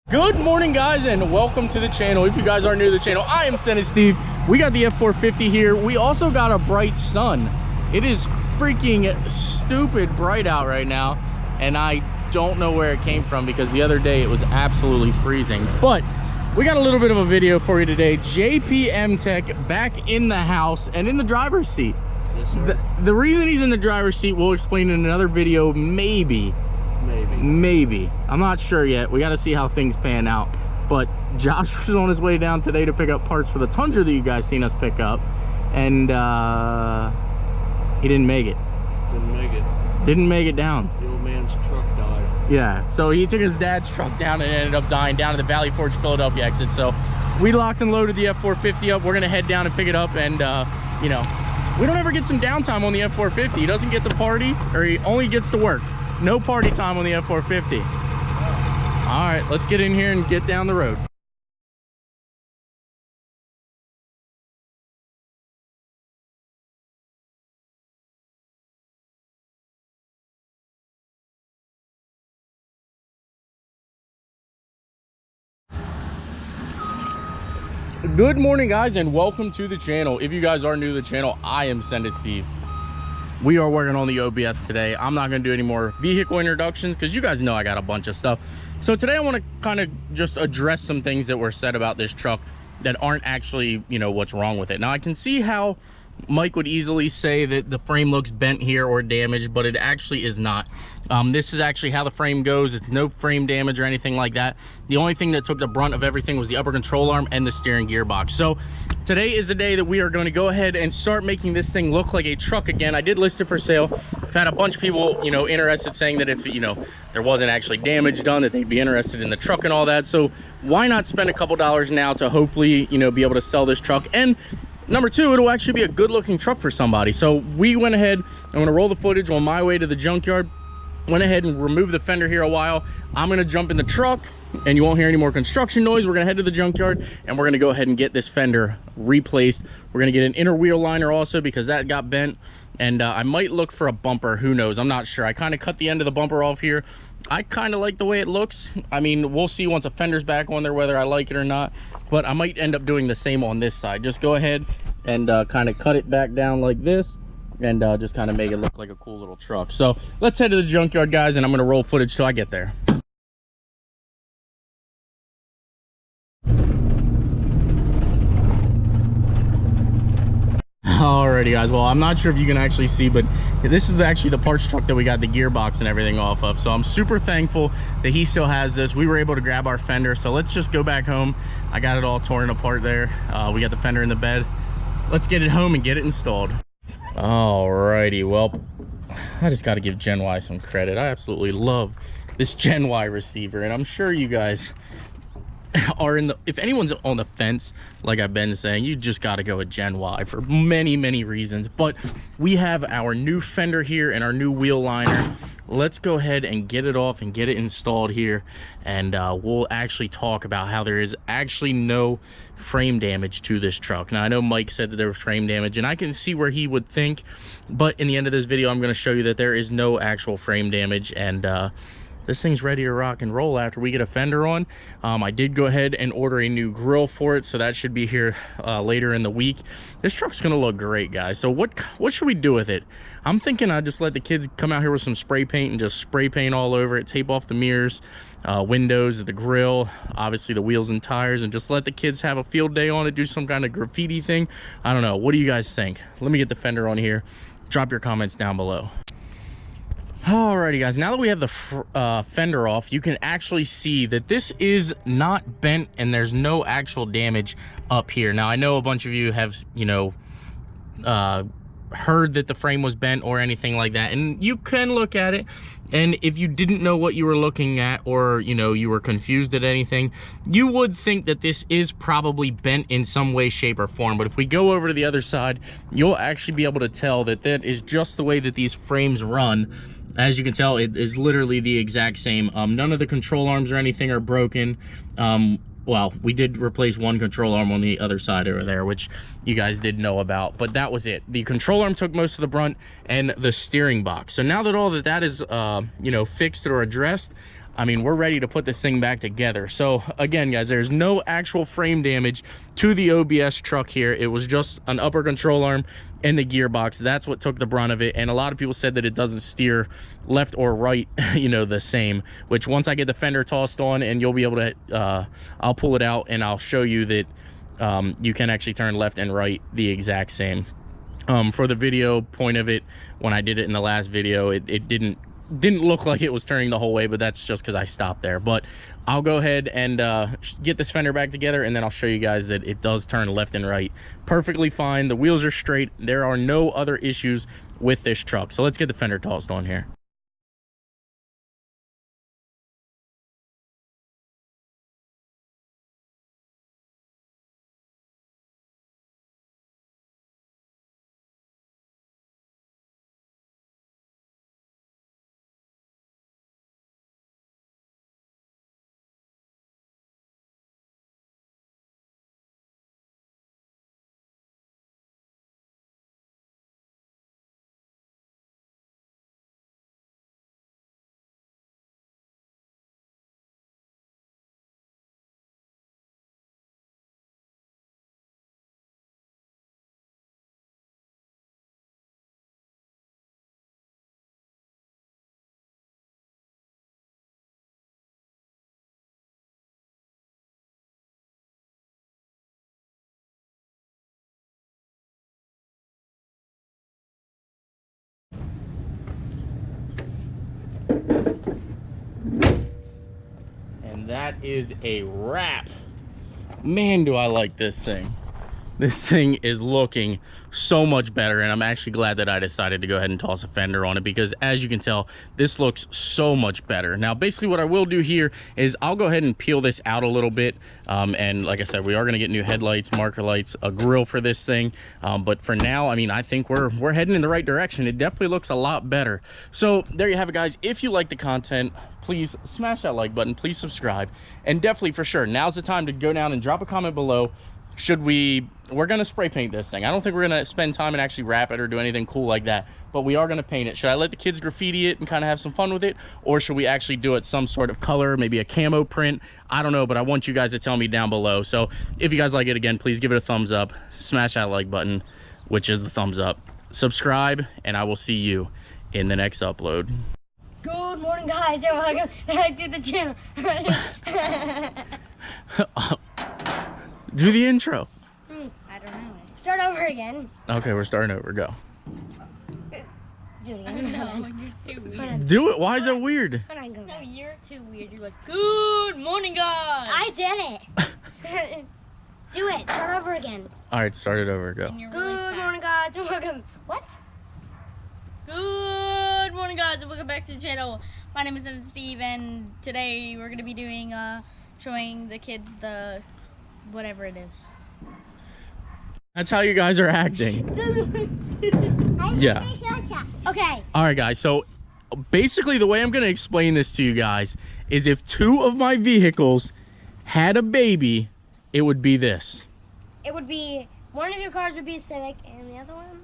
Good morning, guys, and welcome to the channel. If you guys are new to the channel, I am Steve. We got the F450 here. We also got a bright sun. It is freaking stupid bright out right now, and I don't know where it came from because the other day it was absolutely freezing. But we got a little bit of a video for you today. JPM Tech back in the house and in the driver's seat. Yes, sir. The reason he's in the driver's seat we'll explain in another video, maybe. I'm not sure yet. We got to see how things pan out. But Josh was on his way down today to pick up parts for the Tundra that you guys seen us pick up, and he didn't make it. Didn't make it down. The old man's truck died. Yeah, so he took his dad's truck down and ended up dying down at the Valley Forge Philadelphia exit. So we locked and loaded the F450 up. We're gonna head down and pick it up, and you know, we don't ever get some downtime on the F450. He doesn't get to party, or he only gets to work. No party time on the F450. All right, let's get in here and get down the road. Good morning, guys, and welcome to the channel. If you guys are new to the channel, I am Steve. We are working on the OBS today. I'm not going to do any more vehicle introductions because you guys know I got a bunch of stuff. So today I want to kind of just address some things that were said about this truck that aren't actually, you know, what's wrong with it. Now, I can see how Mike would easily say that the frame looks bent here or damaged, but it actually is not. This is actually how the frame goes. It's no frame damage or anything like that. The only thing that took the brunt of everything was the upper control arm and the steering gearbox. So today is the day that we are going to go ahead and start making this thing look like a truck again. I did list it for sale. I've had a bunch of people, you know, interested, saying that if, you know, there wasn't actually damage done, that they'd be interested in the truck and all that. So why not spend a couple dollars now to hopefully, you know, be able to sell this truck? And number two, it'll actually be a good looking truck for somebody. So we went ahead, I'm going to roll the footage on my way to the junkyard. Went ahead and removed the fender here a while. I'm going to jump in the truck and you won't hear any more construction noise. We're going to head to the junkyard and we're going to go ahead and get this fender replaced. We're going to get an inner wheel liner also because that got bent, and I might look for a bumper. Who knows? I'm not sure. I kind of cut the end of the bumper off here. I kind of like the way it looks. I mean, we'll see once a fender's back on there whether I like it or not, but I might end up doing the same on this side. Just go ahead and kind of cut it back down like this, and just kind of make it look like a cool little truck. So let's head to the junkyard, guys, and I'm going to roll footage till I get there. Alrighty, guys, well, I'm not sure if you can actually see, but this is actually the parts truck that we got the gearbox and everything off of. So I'm super thankful that he still has this. We were able to grab our fender, so let's just go back home. I got it all torn apart there. We got the fender in the bed. Let's get it home and get it installed. Alrighty, well, I just got to give Gen Y some credit. I absolutely love this Gen Y receiver, and I'm sure you guys are in the, if anyone's on the fence, like I've been saying, you just got to go with Gen Y for many reasons. But we have our new fender here and our new wheel liner. Let's go ahead and get it off and get it installed here, and we'll actually talk about how there is actually no frame damage to this truck. Now, I know Mike said that there was frame damage, and I can see where he would think, but in the end of this video I'm going to show you that there is no actual frame damage, and this thing's ready to rock and roll after we get a fender on. I did go ahead and order a new grill for it, so that should be here later in the week. This truck's gonna look great, guys. So what should we do with it? I'm thinking I just let the kids come out here with some spray paint and just spray paint all over it, tape off the mirrors, windows, the grill, obviously the wheels and tires, and just let the kids have a field day on it, do some kind of graffiti thing. I don't know. What do you guys think? Let me get the fender on here. Drop your comments down below. Alrighty, guys, now that we have the fender off, you can actually see that this is not bent and there's no actual damage up here. Now, I know a bunch of you have, you know, heard that the frame was bent or anything like that, and you can look at it, and if you didn't know what you were looking at, or, you know, you were confused at anything, you would think that this is probably bent in some way, shape, or form. But if we go over to the other side, you'll actually be able to tell that that is just the way that these frames run. As you can tell, it is literally the exact same. None of the control arms or anything are broken. Well, we did replace one control arm on the other side over there, which you guys did know about, but that was it. The control arm took most of the brunt, and the steering box. So now that all that is, you know, fixed or addressed, I mean, we're ready to put this thing back together. So again, guys, there's no actual frame damage to the OBS truck here. It was just an upper control arm and the gearbox. That's what took the brunt of it. And a lot of people said that it doesn't steer left or right, you know, the same, which once I get the fender tossed on, and you'll be able to, I'll pull it out and I'll show you that you can actually turn left and right the exact same. For the video point of it, when I did it in the last video, it didn't look like it was turning the whole way, but that's just because I stopped there. But I'll go ahead and get this fender back together, and then I'll show you guys that it does turn left and right perfectly fine. The wheels are straight. There are no other issues with this truck. So let's get the fender tossed on here. That is a wrap. Man, do I like this thing. This thing is looking so much better, and I'm actually glad that I decided to go ahead and toss a fender on it, because as you can tell, this looks so much better. Now basically what I will do here is I'll go ahead and peel this out a little bit, and like I said, we are going to get new headlights, marker lights, a grill for this thing, but for now, I mean, I think we're heading in the right direction. It definitely looks a lot better. So there you have it, guys. If you like the content, please smash that like button, please subscribe, and definitely for sure, now's the time to go down and drop a comment below. We're gonna spray paint this thing. I don't think we're gonna spend time and actually wrap it or do anything cool like that, but we are gonna paint it. Should I let the kids graffiti it and kind of have some fun with it, or should we actually do it some sort of color, maybe a camo print? I don't know, but I want you guys to tell me down below. So if you guys like it, again, please give it a thumbs up, smash that like button, which is the thumbs up, subscribe, and I will see you in the next upload. Good morning, guys, and welcome back to the channel. Do the intro. I don't know. Start over again. Okay, we're starting over. Go. Do it again. No, you're too weird. Do it. Why is that weird? Hold on, go No, back. you're too weird. You're like, good morning, guys. I did it. Do it. Start over again. All right, start it over. Go. And you're really Good fat. morning, guys, and welcome. What? Good morning, guys, and welcome back to the channel. My name is Steve, and today we're gonna be doing showing the kids the whatever it is. That's how you guys are acting. Yeah. Okay. All right, guys. So basically the way I'm going to explain this to you guys is if two of my vehicles had a baby, it would be this. It would be, one of your cars would be a Civic, and the other one,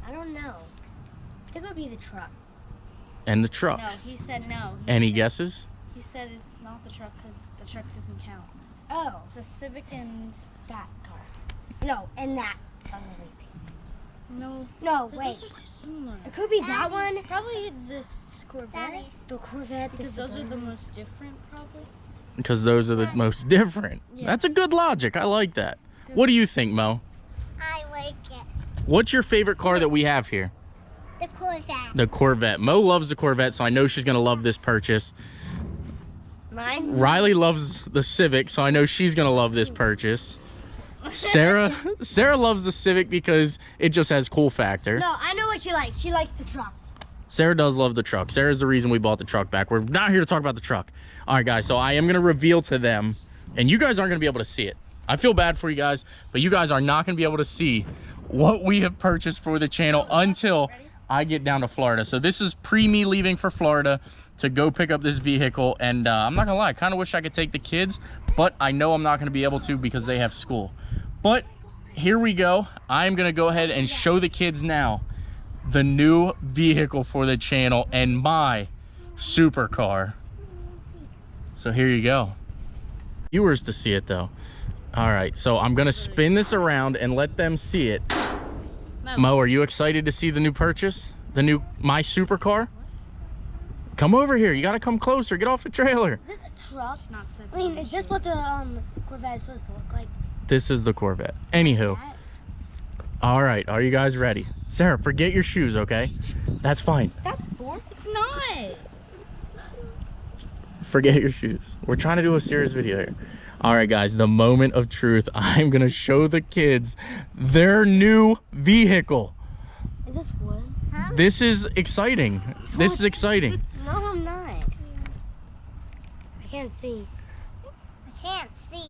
I don't know. I think it would be the truck. And the truck. No, he said no. Any guesses? He said it's not the truck because the truck doesn't count. Oh, It's a Civic and that car. No, and that. no. No, Those wait. are too similar. It could be that one. Probably this Corvette The Corvette. The because those are the Suburban. most different, probably. Because those are the most different. Yeah. That's a good logic. I like that. What do you think, Mo? I like it. What's your favorite car that we have here? The Corvette. The Corvette. Mo loves the Corvette, so I know she's going to love this purchase. Mine? Riley loves the Civic, so I know she's going to love this purchase. Sarah loves the Civic because it just has cool factor. No, I know what she likes. She likes the truck. Sarah does love the truck. Sarah's the reason we bought the truck back. We're not here to talk about the truck. All right, guys, so I am going to reveal to them, and you guys aren't going to be able to see it. I feel bad for you guys, but you guys are not going to be able to see what we have purchased for the channel until I get down to Florida. So this is me leaving for Florida to go pick up this vehicle, and I'm not gonna lie, I kind of wish I could take the kids, but I know I'm not going to be able to because they have school. But here we go. I'm going to go ahead and show the kids now the new vehicle for the channel, and my supercar. So here you go. Viewers to see it though. All right, so I'm gonna spin this around and let them see it. Mo, are you excited to see the new purchase? The new my supercar? Come over here. You gotta come closer. Get off the trailer. Is this a truck? Not so. I mean, is this what the Corvette is supposed to look like? This is the Corvette. Anywho. All right, are you guys ready? Sarah, forget your shoes, okay? That's fine. That's boring. It's not. Forget your shoes. We're trying to do a serious video here. All right, guys, the moment of truth. I'm gonna show the kids their new vehicle. Is this wood? Huh? This is exciting. This is exciting. No, I'm not. I can't see. I can't see.